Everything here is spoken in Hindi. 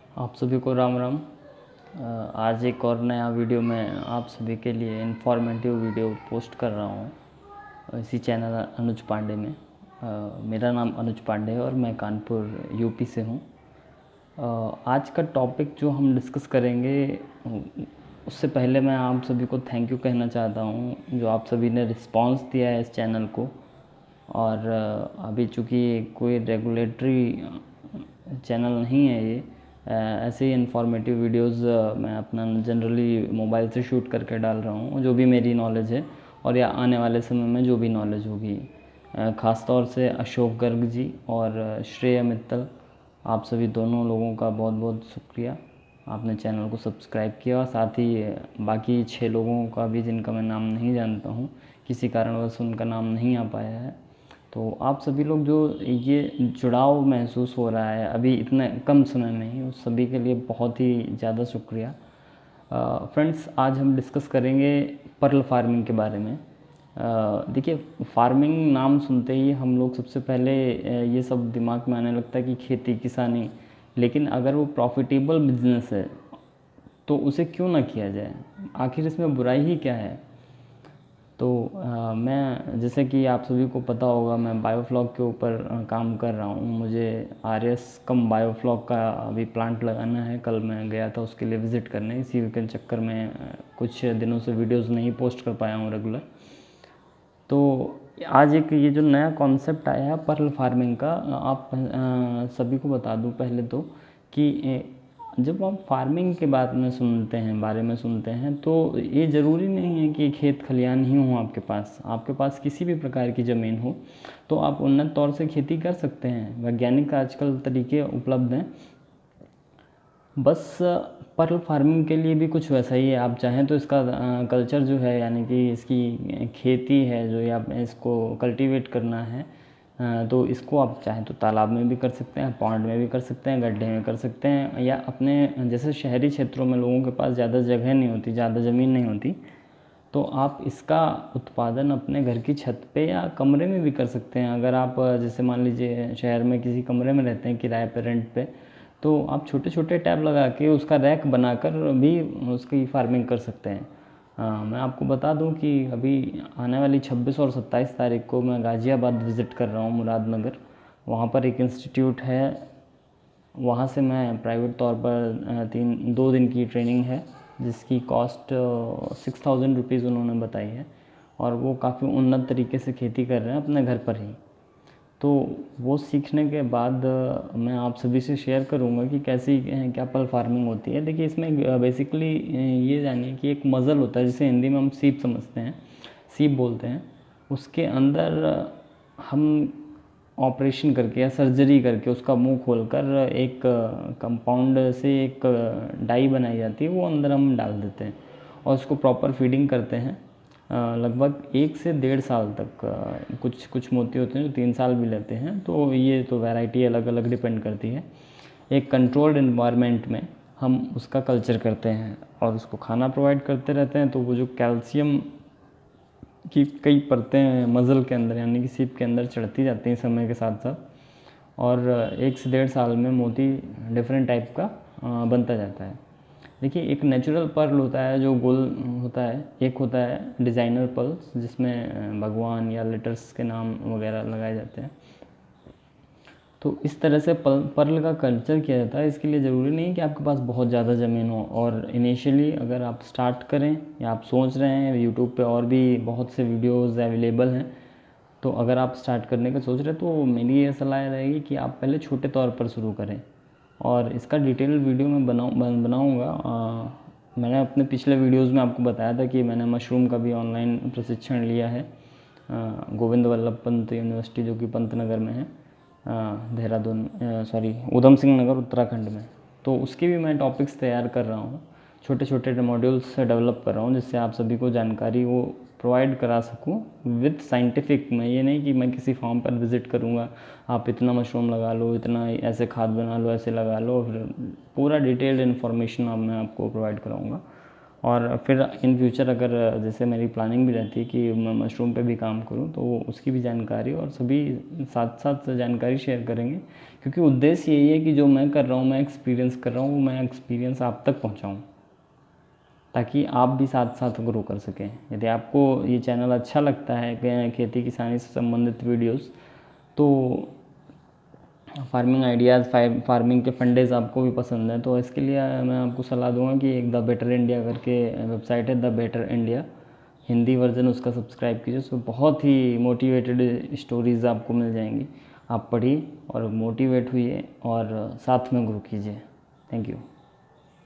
आप सभी को राम राम। आज एक और नया वीडियो में आप सभी के लिए इन्फॉर्मेटिव वीडियो पोस्ट कर रहा हूँ इसी चैनल अनुज पांडे में। मेरा नाम अनुज पांडे है और मैं कानपुर यूपी से हूँ। आज का टॉपिक जो हम डिस्कस करेंगे उससे पहले मैं आप सभी को थैंक यू कहना चाहता हूँ जो आप सभी ने रिस्पांस दिया है इस चैनल को। और अभी चूँकि कोई रेगुलेटरी चैनल नहीं है ये, ऐसे ही इन्फॉर्मेटिव वीडियोस मैं अपना जनरली मोबाइल से शूट करके डाल रहा हूँ जो भी मेरी नॉलेज है और या आने वाले समय में जो भी नॉलेज होगी। ख़ास तौर से अशोक गर्ग जी और श्रेया मित्तल, आप सभी दोनों लोगों का बहुत बहुत शुक्रिया, आपने चैनल को सब्सक्राइब किया। और साथ ही बाकी 6 लोगों का भी जिनका मैं नाम नहीं जानता हूँ, किसी कारणवश उनका नाम नहीं आ पाया है, तो आप सभी लोग जो ये जुड़ाव महसूस हो रहा है अभी इतने कम समय में ही, उस सभी के लिए बहुत ही ज़्यादा शुक्रिया। फ्रेंड्स, आज हम डिस्कस करेंगे पर्ल फार्मिंग के बारे में। देखिए, फार्मिंग नाम सुनते ही हम लोग सबसे पहले ये सब दिमाग में आने लगता है कि खेती किसानी, लेकिन अगर वो प्रॉफिटेबल बिजनेस है तो उसे क्यों ना किया जाए, आखिर इसमें बुराई ही क्या है। तो मैं, जैसे कि आप सभी को पता होगा, मैं बायोफ्लॉक के ऊपर काम कर रहा हूँ। मुझे RS कम बायोफ्लॉक का अभी प्लांट लगाना है। कल मैं गया था उसके लिए विज़िट करने, इसी के चक्कर में कुछ दिनों से वीडियोस नहीं पोस्ट कर पाया हूँ रेगुलर। तो आज एक ये जो नया कॉन्सेप्ट आया है पर्ल फार्मिंग का, आप सभी को बता दूं पहले तो कि जब आप फार्मिंग के बारे में सुनते हैं तो ये ज़रूरी नहीं है कि खेत खलियान ही हो आपके पास किसी भी प्रकार की ज़मीन हो तो आप उन्नत तौर से खेती कर सकते हैं। वैज्ञानिक आजकल तरीके उपलब्ध हैं। बस पर्ल फार्मिंग के लिए भी कुछ वैसा ही है। आप चाहें तो इसका कल्चर जो है, यानी कि इसकी खेती है जो, या इसको कल्टीवेट करना है, तो इसको आप चाहें तो तालाब में भी कर सकते हैं, पॉन्ड में भी कर सकते हैं, गड्ढे में कर सकते हैं, या अपने जैसे शहरी क्षेत्रों में लोगों के पास ज़्यादा जगह नहीं होती, ज़्यादा ज़मीन नहीं होती, तो आप इसका उत्पादन अपने घर की छत पे या कमरे में भी कर सकते हैं। अगर आप जैसे मान लीजिए शहर में किसी कमरे में रहते हैं किराए पे, रेंट पे, तो आप छोटे छोटे टैब लगा के उसका रैक बनाकर भी उसकी फार्मिंग कर सकते हैं। मैं आपको बता दूं कि अभी आने वाली 26 और 27 तारीख को मैं गाज़ियाबाद विज़िट कर रहा हूँ, मुरादनगर। वहाँ पर एक इंस्टीट्यूट है, वहाँ से मैं प्राइवेट तौर पर 2 दिन की ट्रेनिंग है जिसकी कॉस्ट 6000 रुपीज़ उन्होंने बताई है। और वो काफ़ी उन्नत तरीके से खेती कर रहे हैं अपने घर पर ही। तो वो सीखने के बाद मैं आप सभी से शेयर करूंगा कि कैसी क्या पल फार्मिंग होती है। देखिए, इसमें बेसिकली ये जानिए कि एक मज़ल होता है जिसे हिंदी में हम सीप समझते हैं, सीप बोलते हैं। उसके अंदर हम ऑपरेशन करके या सर्जरी करके उसका मुंह खोलकर एक कंपाउंड से एक डाई बनाई जाती है, वो अंदर हम डाल देते हैं और उसको प्रॉपर फीडिंग करते हैं। लगभग 1 से 1.5 साल तक। कुछ कुछ मोती होते हैं जो 3 साल भी लेते हैं, तो ये तो वैरायटी अलग अलग डिपेंड करती है। एक कंट्रोल्ड इन्वायरमेंट में हम उसका कल्चर करते हैं और उसको खाना प्रोवाइड करते रहते हैं। तो वो जो कैल्शियम की कई परतें मज़ल के अंदर, यानी कि सीप के अंदर चढ़ती जाती हैं समय के साथ साथ, और 1 से 1.5 साल में मोती डिफरेंट टाइप का बनता जाता है। देखिए, एक नेचुरल पर्ल होता है जो गोल होता है, एक होता है डिज़ाइनर पर्ल्स जिसमें भगवान या लेटर्स के नाम वगैरह लगाए जाते हैं। तो इस तरह से पर्ल का कल्चर किया जाता है। इसके लिए ज़रूरी नहीं कि आपके पास बहुत ज़्यादा ज़मीन हो, और इनिशियली अगर आप स्टार्ट करें या आप सोच रहे हैं, यूट्यूब पे और भी बहुत से वीडियोज़ अवेलेबल हैं, तो अगर आप स्टार्ट करने का सोच रहे हैं तो मेरी ये सलाह रहेगी कि आप पहले छोटे तौर पर शुरू करें। और इसका डिटेल वीडियो मैं बनाऊँगा। मैंने अपने पिछले वीडियोज़ में आपको बताया था कि मैंने मशरूम का भी ऑनलाइन प्रशिक्षण लिया है गोविंद वल्लभ पंत यूनिवर्सिटी, जो कि पंतनगर में है, देहरादून, सॉरी, उधम सिंह नगर, उत्तराखंड में। तो उसके भी मैं टॉपिक्स तैयार कर रहा हूँ, छोटे छोटे मॉड्यूल्स डेवलप कर रहा हूँ जिससे आप सभी को जानकारी वो प्रोवाइड करा सकूँ विद साइंटिफिक। मैं ये नहीं कि मैं किसी फार्म पर विज़िट करूँगा, आप इतना मशरूम लगा लो, इतना ऐसे खाद बना लो, ऐसे लगा लो, फिर पूरा डिटेल्ड इन्फॉर्मेशन मैं आपको प्रोवाइड कराऊँगा। और फिर इन फ्यूचर अगर जैसे मेरी प्लानिंग भी रहती है कि मैं मशरूम पे भी काम करूँ, तो उसकी भी जानकारी और सभी साथ साथ जानकारी शेयर करेंगे, क्योंकि उद्देश्य यही है कि जो मैं कर रहा हूँ, मैं एक्सपीरियंस कर रहा हूँ, वो मैं एक्सपीरियंस आप तक पहुँचाऊँ, ताकि आप भी साथ साथ ग्रो कर सकें। यदि आपको ये चैनल अच्छा लगता है, खेती किसानी से संबंधित वीडियोस, तो फार्मिंग आइडियाज़, फार्मिंग के फंडेज आपको भी पसंद है, तो इसके लिए मैं आपको सलाह दूंगा कि एक द बेटर इंडिया करके वेबसाइट है, the better India, Hindi version उसका सब्सक्राइब कीजिए। उसमें बहुत ही मोटिवेटेड स्टोरीज़ आपको मिल जाएंगी, आप पढ़िए और मोटिवेट हुइए और साथ में ग्रो कीजिए। Thank you.